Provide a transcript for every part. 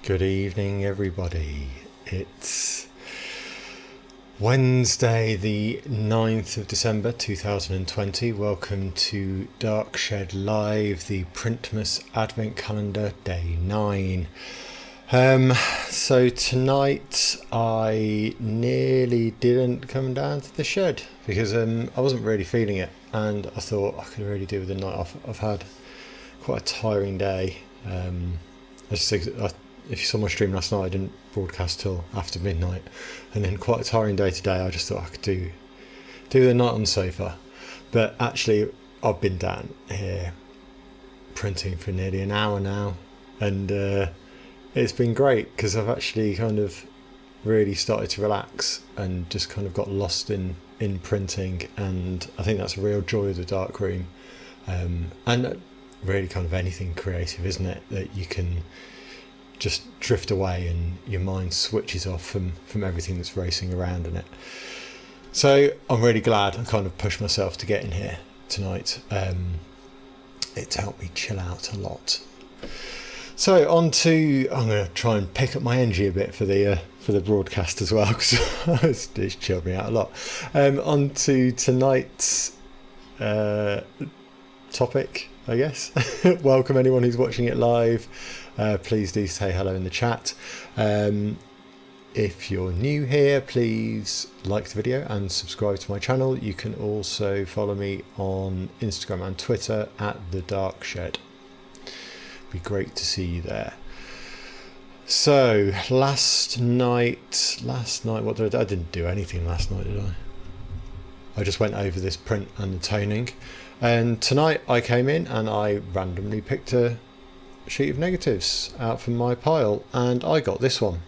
Good evening, everybody. It's Wednesday, the 9th of December 2020. Welcome to Dark Shed Live, the Printmas Advent Calendar, day 9. So tonight I nearly didn't come down to the shed because I wasn't really feeling it, and I thought I could really do with the night off. I've had quite a tiring day. If you saw my stream last night, I didn't broadcast till after midnight, and then quite a tiring day today. I just thought I could do the night on the sofa, but actually I've been down here printing for nearly an hour now, and it's been great because I've actually kind of really started to relax and just kind of got lost in printing, and I think that's a real joy of the dark room, and really kind of anything creative, isn't it, that you can just drift away and your mind switches off from everything that's racing around in it. So I'm really glad I kind of pushed myself to get in here tonight. It's helped me chill out a lot. So I'm going to try and pick up my energy a bit for the broadcast as well, because it's chilled me out a lot. On to tonight's topic, I guess. Welcome anyone who's watching it live. Please do say hello in the chat. If you're new here, please like the video and subscribe to my channel. You can also follow me on Instagram and Twitter at The Dark Shed. Be great to see you there. So last night, what did I didn't do anything last night, did I? I just went over this print and the toning. And tonight I came in and I randomly picked a sheet of negatives out from my pile, and I got this one.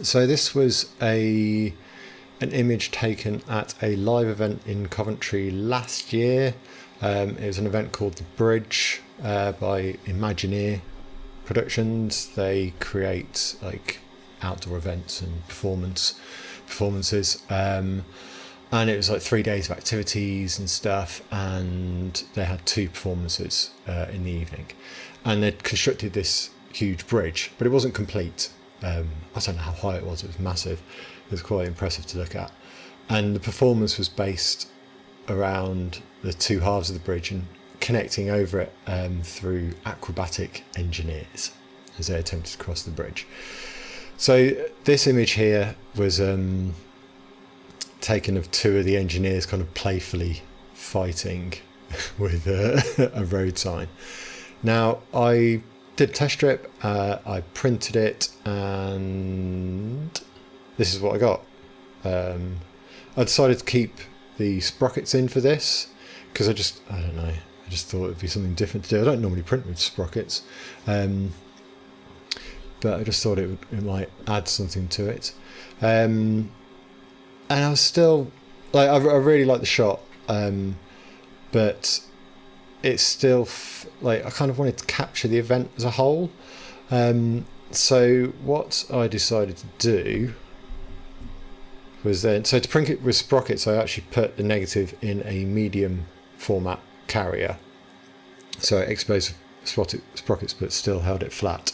So this was an image taken at a live event in Coventry last year. It was an event called The Bridge by Imagineer Productions. They create like outdoor events and performances. And it was like 3 days of activities and stuff, and they had 2 performances in the evening. And they'd constructed this huge bridge, but it wasn't complete. I don't know how high it was massive. It was quite impressive to look at. And the performance was based around the 2 halves of the bridge and connecting over it through acrobatic engineers as they attempted to cross the bridge. So this image here was taken of 2 of the engineers kind of playfully fighting with a road sign. Now I did a test strip, I printed it, and this is what I got. I decided to keep the sprockets in for this because I don't know, I just thought it'd be something different to do. I don't normally print with sprockets, but I just thought it might add something to it. And I was still like, I really like the shot, but it's still like I kind of wanted to capture the event as a whole. So what I decided to do was to print it with sprockets, I actually put the negative in a medium format carrier, so it exposed sprockets but still held it flat.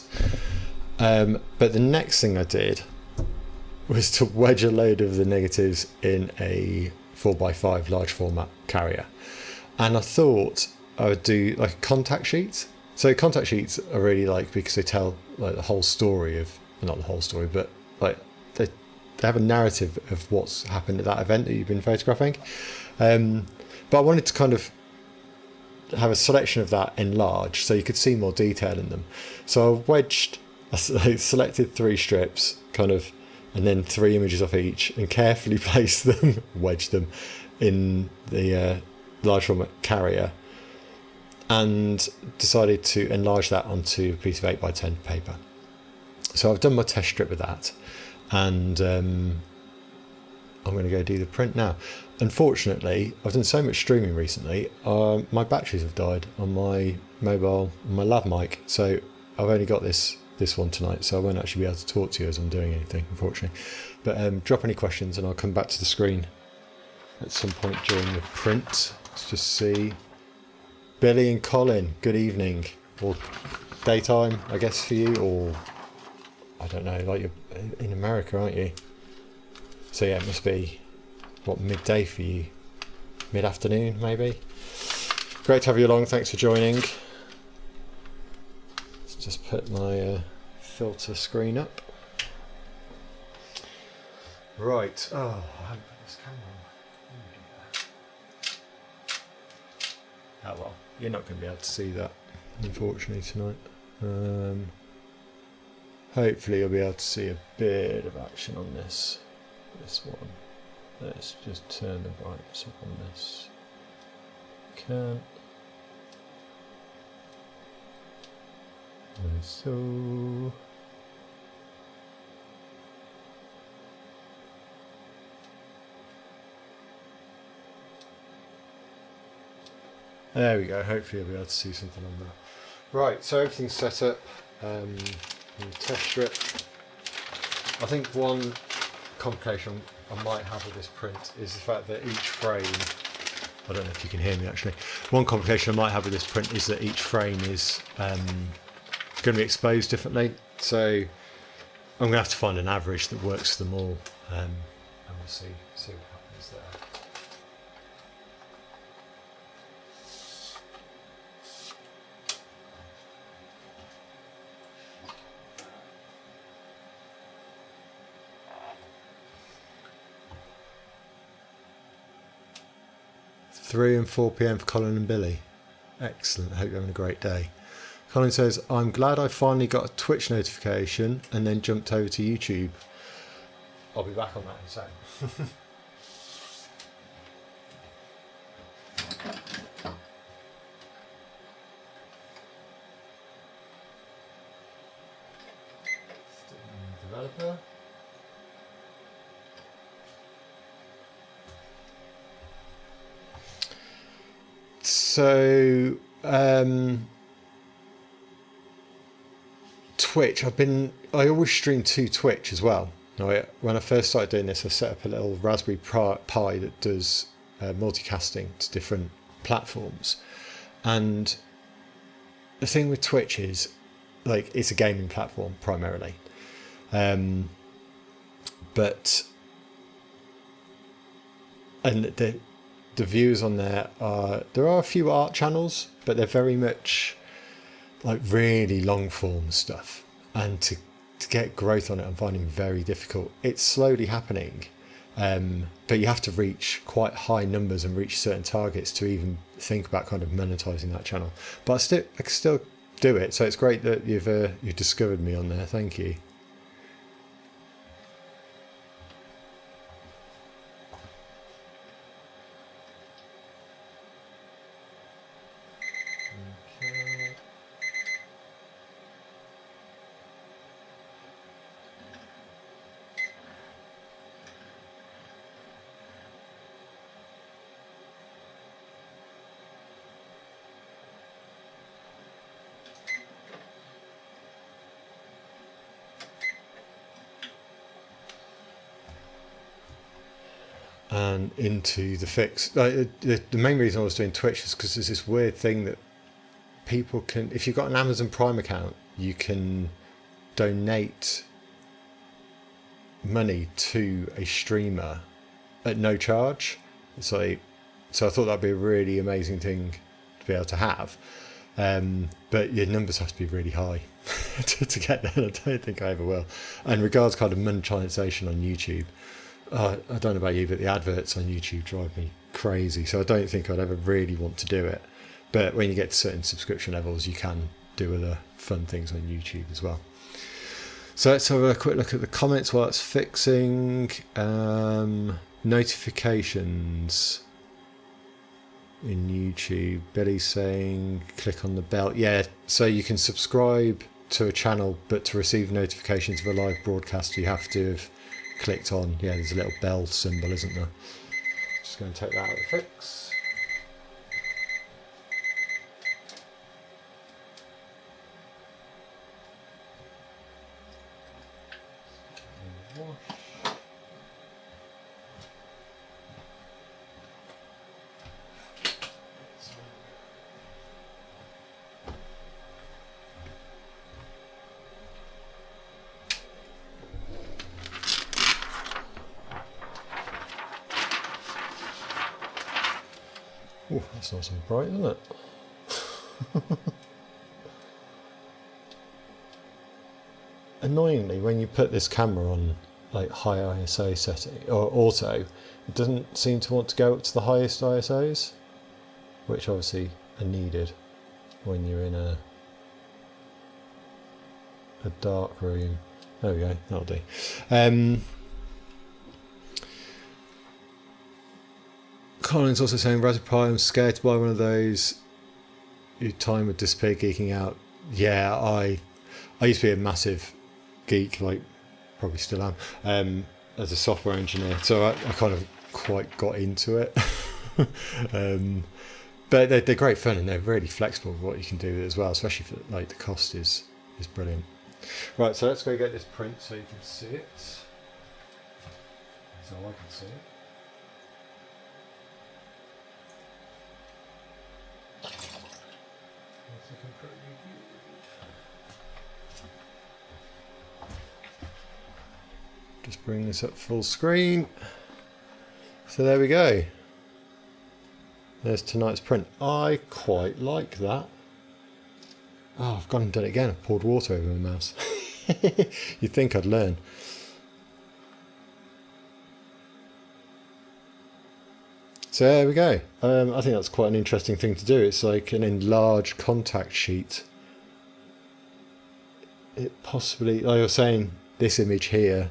But the next thing I did was to wedge a load of the negatives in a 4x5 large format carrier, and I thought I would do like contact sheets. So contact sheets are really like, because they tell like the whole story of, not the whole story, but like they have a narrative of what's happened at that event that you've been photographing. But I wanted to kind of have a selection of that enlarged so you could see more detail in them. So I selected 3 strips kind of, and then 3 images off each, and carefully placed them, wedged them in the large format carrier, and decided to enlarge that onto a piece of 8x10 paper. So I've done my test strip with that, and I'm going to go do the print now. Unfortunately, I've done so much streaming recently, my batteries have died on my mobile, on my lav mic, so I've only got this one tonight, so I won't actually be able to talk to you as I'm doing anything, unfortunately. But drop any questions and I'll come back to the screen at some point during the print. Let's just see. Billy and Colin, good evening, or daytime, I guess, for you, or I don't know, like you're in America, aren't you? So yeah, it must be, what, midday for you? Mid-afternoon, maybe? Great to have you along, thanks for joining. Let's just put my filter screen up. Right, oh, I haven't put this camera on. Oh well, you're not going to be able to see that, unfortunately, tonight. Hopefully you'll be able to see a bit of action on this one. Let's just turn the brightness up on this. Can. So. There we go, hopefully you'll be able to see something on there. Right, so everything's set up. In the test strip. I think one complication I might have with this print is the fact that each frame, I don't know if you can hear me actually, one complication I might have with this print is that each frame is going to be exposed differently, so I'm going to have to find an average that works for them all, and we'll see what happens there. 3 and 4 p.m. for Colin and Billy. Excellent. I hope you're having a great day. Colin says, I'm glad I finally got a Twitch notification and then jumped over to YouTube. I'll be back on that in a second. Developer. So Twitch, I always stream to Twitch as well. When I first started doing this, I set up a little Raspberry Pi that does multicasting to different platforms. And the thing with Twitch is, like, it's a gaming platform primarily. But the views on there are a few art channels, but they're very much like really long form stuff, and to get growth on it I'm finding very difficult. It's slowly happening, but you have to reach quite high numbers and reach certain targets to even think about kind of monetizing that channel. But I can still do it, so it's great that you've discovered me on there. Thank you. And into the fix. The main reason I was doing Twitch is because there's this weird thing that people can, if you've got an Amazon Prime account, you can donate money to a streamer at no charge. So I thought that'd be a really amazing thing to be able to have. But your numbers have to be really high to get there. I don't think I ever will. And regards kind of monetization on YouTube, I don't know about you, but the adverts on YouTube drive me crazy. So I don't think I'd ever really want to do it. But when you get to certain subscription levels, you can do other fun things on YouTube as well. So let's have a quick look at the comments while it's fixing. Notifications in YouTube. Billy's saying click on the bell. Yeah, so you can subscribe to a channel, but to receive notifications of a live broadcast, you have to have clicked on, yeah, there's a little bell symbol, isn't there? Just going to take that out of the fix. Ooh, that's nice and bright, isn't it? Annoyingly, when you put this camera on like high ISO setting or auto, it doesn't seem to want to go up to the highest ISOs, which obviously are needed when you're in a dark room. There we go, that'll do. Colin's also saying, Raspberry Pi, I'm scared to buy one of those. Your time would disappear geeking out. Yeah, I used to be a massive geek, like probably still am, as a software engineer, so I kind of quite got into it. But they're great fun and they're really flexible with what you can do as well, especially for like the cost is brilliant. Right, so let's go get this print so you can see it. So I can see it. Just bring this up full screen. So there we go. There's tonight's print. I quite like that. Oh, I've gone and done it again. I've poured water over my mouse. You'd think I'd learn. So there we go. I think that's quite an interesting thing to do. It's like an enlarged contact sheet. It possibly, like I was saying, this image here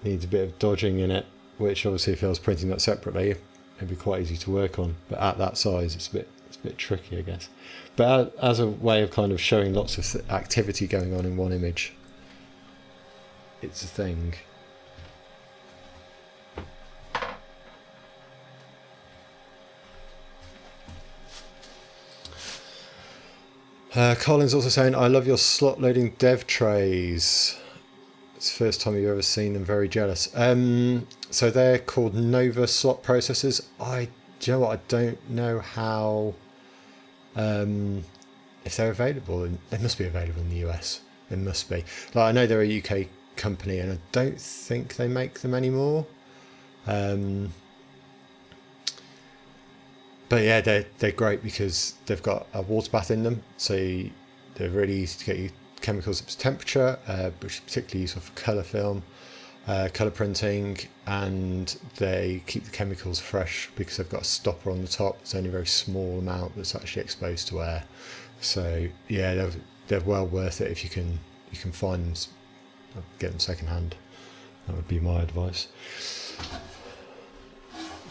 needs a bit of dodging in it, which obviously if I was printing that separately, it'd be quite easy to work on. But at that size, it's a bit tricky, I guess. But as a way of kind of showing lots of activity going on in one image, it's a thing. Colin's also saying, I love your slot loading dev trays. It's the first time you've ever seen them, very jealous. So they're called Nova slot processors. Do you know what? I don't know how, if they're available. They must be available in the US. They must be. Like, I know they're a UK company and I don't think they make them anymore. But yeah, they're great because they've got a water bath in them. So they're really easy to get your chemicals up to temperature, which is particularly useful for colour film, colour printing, and they keep the chemicals fresh because they've got a stopper on the top. It's only a very small amount that's actually exposed to air. So yeah, they're well worth it if you can find them, get them second hand. That would be my advice.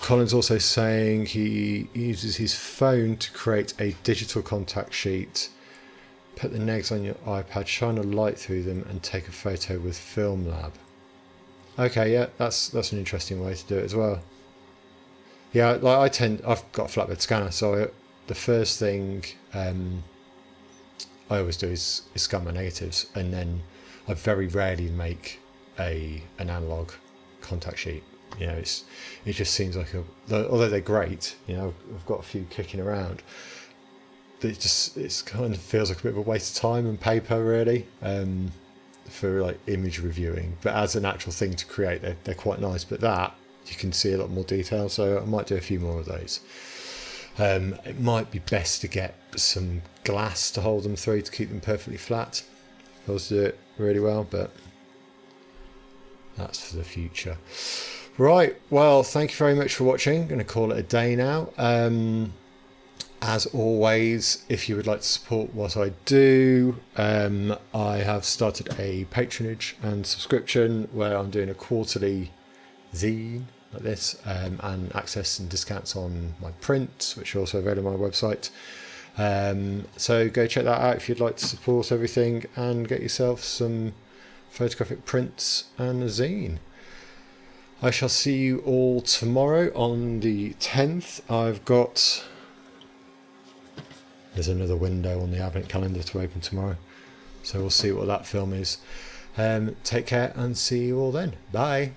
Colin's also saying he uses his phone to create a digital contact sheet. Put the negs on your iPad, shine a light through them, and take a photo with Film Lab. Okay, yeah, that's an interesting way to do it as well. Yeah, like I've got a flatbed scanner, so the first thing I always do is scan my negatives, and then I very rarely make an analog contact sheet. You know, it just seems like although they're great, you know, I've got a few kicking around. It kind of feels like a bit of a waste of time and paper, really, for like image reviewing. But as an actual thing to create, they're quite nice. But that you can see a lot more detail, so I might do a few more of those. It might be best to get some glass to hold them through to keep them perfectly flat. I was do it really well, but that's for the future. Right, well, thank you very much for watching. I'm going to call it a day now. As always, if you would like to support what I do, I have started a patronage and subscription where I'm doing a quarterly zine like this, and access and discounts on my prints, which are also available on my website. So go check that out if you'd like to support everything and get yourself some photographic prints and a zine. I shall see you all tomorrow on the 10th. There's another window on the Advent calendar to open tomorrow, so we'll see what that film is. Take care and see you all then. Bye.